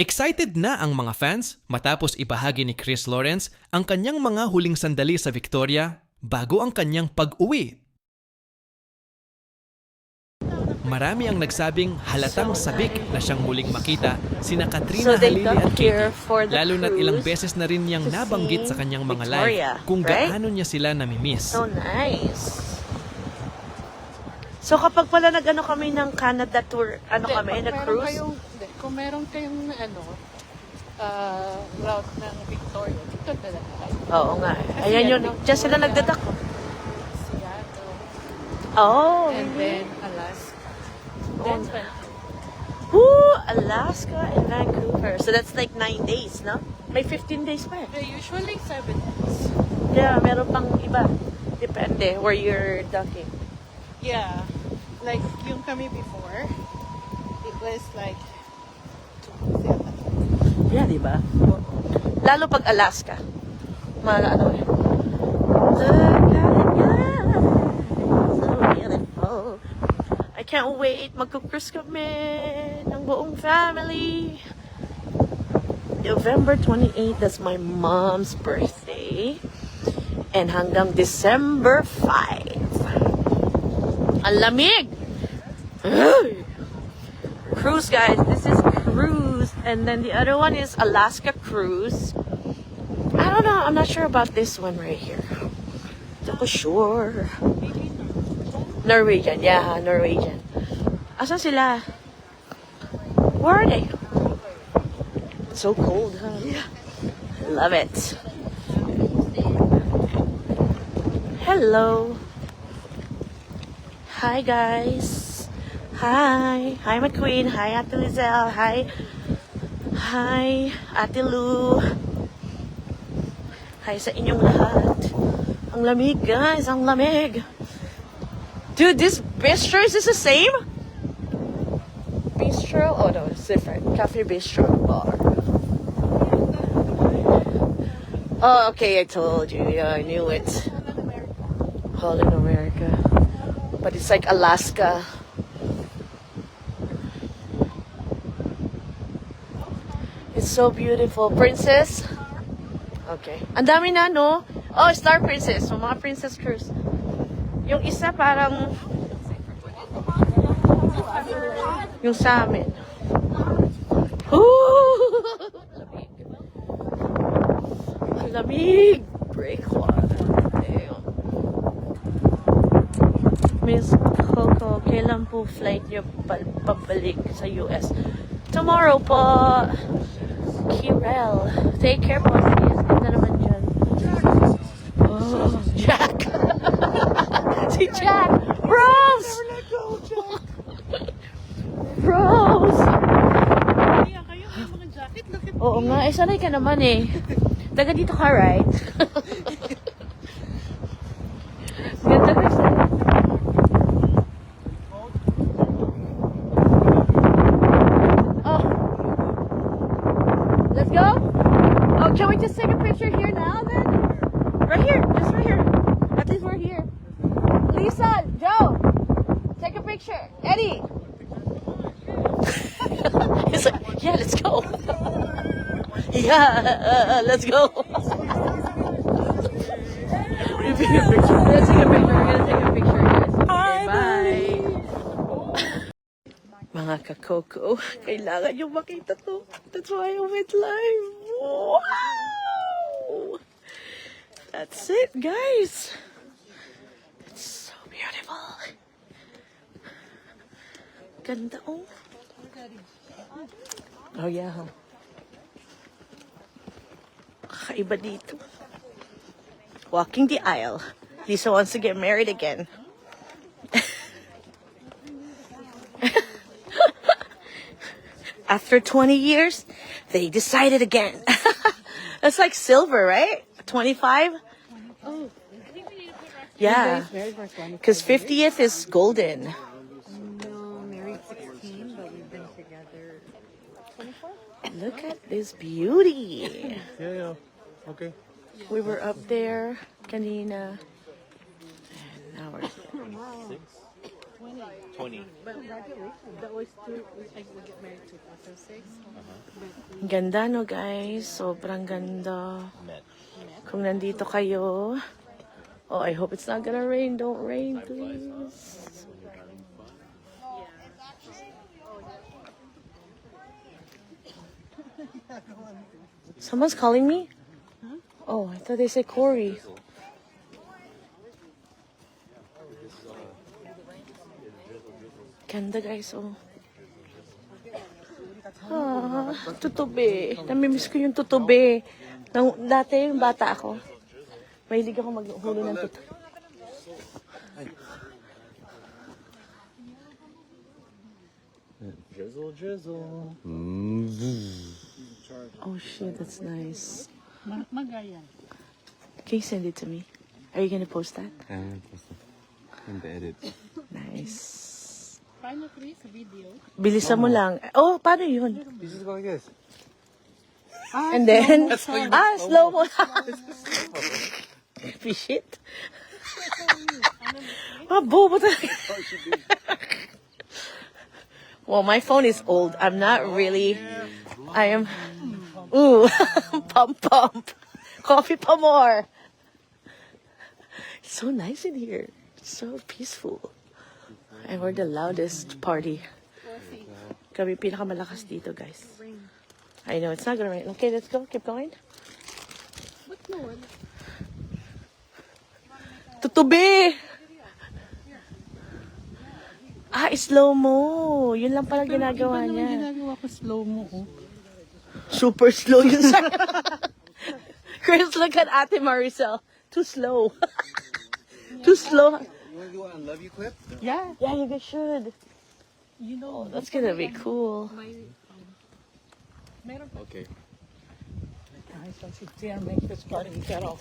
Excited na ang mga fans matapos ibahagi ni Chris Lawrence ang kanyang mga huling sandali sa Victoria bago ang kanyang pag-uwi. Marami ang nagsabing halatang sabik na siyang muling makita sina Katrina Halili at Katie, lalo na't ilang beses na rin niyang nabanggit sa kanyang mga live kung gaano niya sila namimiss. So nice. So kapag pala nag-ano kami ng Canada tour, nag-cruise? Kung meron kayong route ng Victoria, dito na lang kayo. Oo nga. Ayan yun. Diyan sila nagdadak. Seattle. Oh, And really? then Alaska. Oh. Then, Ooh, Alaska and Vancouver. So that's like 9 days, no? May 15 days pa eh. usually 7 days. Yeah, meron pang iba. Depende where you're docking. Yeah. Like, yung kami before, it was like 2 months yata. Yeah, di ba? Lalo pag Alaska. Ano eh. So beautiful. I can't wait. Magkukruise kami ng buong family. November 28, that's my mom's birthday. And hanggang December 5. Ang lamig! Cruise, guys. This is cruise. And then the other one is Alaska cruise. I don't know. I'm not sure about this one right here. Hindi ako sure. Norwegian. Yeah, Norwegian. Asan sila? Where are they? It's so cold, huh? Yeah. Love it. Hello. Hi, guys. Hi. Hi, McQueen. Hi, Ate Lizelle. Hi. Hi, Ate Lou. Hi sa inyong lahat. Ang lamig, guys. Ang lamig. Dude, this bistro, is this the same? Bistro? Oh, no, it's different. Cafe Bistro Bar. Oh, okay, I told you. Yeah, I knew it. All in America. But it's like Alaska. It's so beautiful. Princess? Okay. Ang dami na, no? Oh, Star Princess. So, mga Princess Cruise. Yung isa parang... Yung sa amin. Ooh! Lamig. Ang lamig! Breakwater. Damn. Miss Coco, kailan po flight niyo pabalik sa US? Tomorrow po. Kirel. Take care po. Ganda naman dyan. Oh, Jack. Si Jack. Bros! Bros! Kaya kayo may mga jacket. Look at Oo nga. Eh, sanay ka naman eh. Taga dito ka, right? Ganda kasi. Oh. Let's go? Oh, can we just take a picture here now then? Right here. Just right here. At least we're here. Lisa, Joe, take a picture. Eddie. He's like, yeah, let's go. Yeah, let's go. Let's take a picture. Let's take a picture. We're gonna take a picture, guys. Okay, bye. Mga kakoko, kailangan yung makita to. That's why I went live. Wow! That's it, guys. It's so beautiful. Ganda, oh. Oh, yeah. Kakaiba dito. Walking the aisle. Lisa wants to get married again. After 20 years, they decided again. That's like silver, right? 25? Oh, Yeah. married for 20. Because 50th is golden. No, married 16, but we've been together 24? Look at this beauty. Yeah. Okay. We were up there kanina. And now we're here. 20. But that was two, I will get married 2006. Ganda no guys, sobrang ganda. Met. Kung nandito kayo, oh I hope it's not gonna rain, don't rain please. Someone's calling me? Oh, I thought they said Corey. Ganda guys, oh. Ah, tutubi. Namimiss ko yung tutubi. Dati yung bata ako. Mahilig ako maghulo ng tutubi. Drizzle, drizzle. Oh shit, that's nice. Magayan. Can you send it to me? Are you gonna post that? In the edit. Nice. Final three sa video. Bilisan mo lang. Oh, paano yun? You just go like this. And then, slow mo. Shit. Bobo talaga. Well, my phone is old. I'm not really, I am, ooh, pump. Coffee pa more. It's so nice in here. It's so peaceful. And we're the loudest party. Kami pinakamalakas dito, guys. I know, it's not gonna rain. Okay, let's go. Keep going. Tutubi! Slow mo. Yun lang pala ginagawa niya. Ginagawa ko slow mo. Oh. Super slow yun sa Chris, look at Ate Maricel. Too slow. Too slow. You want to do an love you clip? Yeah. Yeah, you guys should. You know. That's gonna be cool. Meron pa. Okay. Ay, so si Tia make this part and get off.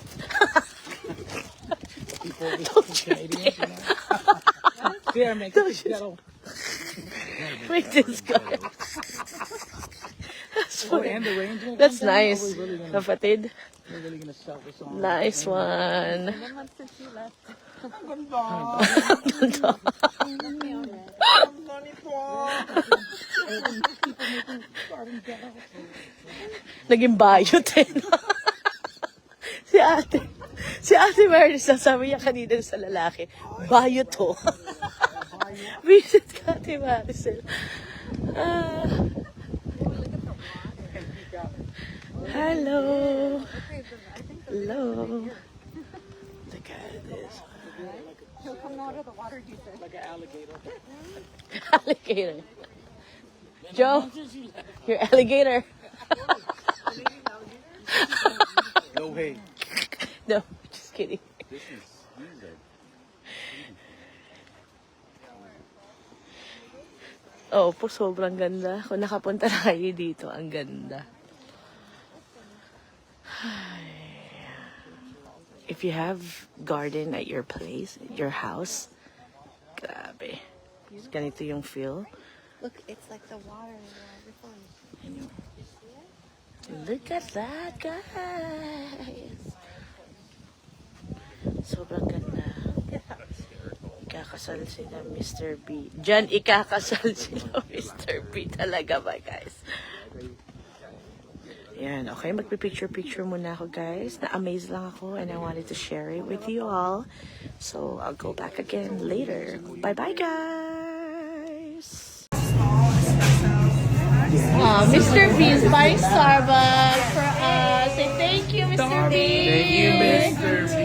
People Canadians, you know. Tia make this get off. Make this guy. That's Oh, funny. and the range. That's nice. Kapatid. We're really gonna sell this on. Nice one. Naging bayot eh. Si ate Maricel, sabi niya kanina sa lalaki, bayot to. Visit ka, Ate Maricel. Hello. Hello. Look at this. He'll come out of the water, he said. Like an alligator. Alligator. Joe, you're alligator. No way. No, just kidding. Oh, po sobrang ganda. Kung nakapunta na kayo dito, ang ganda. If you have garden at your place, your house, grabe. Ganito yung feel. Look, it's like the water in your phone. I know. Look at that, guys. Sobrang ganda. Ikakasal sila, Mr. B. Diyan, ikakasal sila, Mr. B. Talaga ba, guys? Yan, okay. Magpipicture-picture muna ako, guys. Na-amaze lang ako and I wanted to share it with you all. So, I'll go back again later. Bye-bye, guys! Mr. B is buying Starbucks for us. Say thank you, Mr. B. Thank you, Mr. B.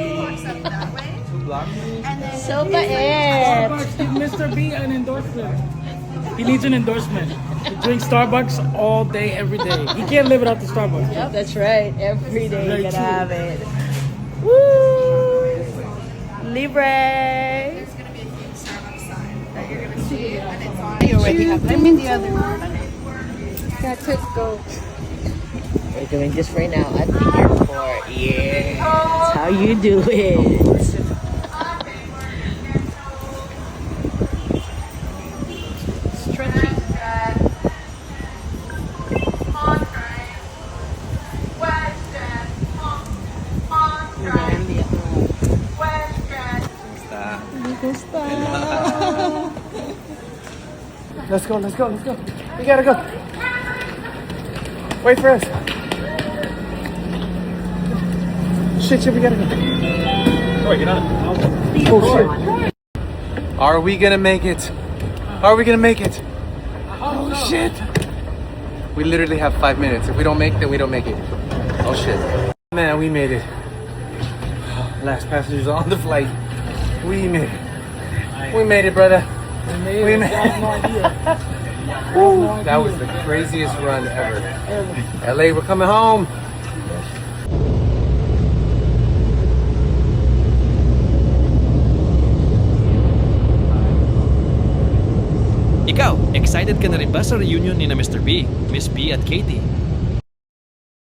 So bait. Starbucks give Mr. B an endorsement. He needs an endorsement. He drinks Starbucks all day, every day. He can't live without the Starbucks. Yep, that's right. Every day Very you gotta true. have it. Woo! Libre. You already have. Let me the other one. That's it, go. We're doing this right now at the airport. Yeah. That's how you do it. Let's go, let's go, let's go. We gotta go. Wait for us. Shit, we gotta go. Oh, shit. Are we gonna make it? Are we gonna make it? Oh, shit. We literally have 5 minutes. If we don't make it, then we don't make it. Oh, shit. Man, we made it. Last passengers on the flight. We made it. We made it, brother. We made it. Woo, that was the craziest run ever. LA, we're coming home. Ikaw, excited ka na rin ba sa reunion ni na Mr. B, Miss B at Katie?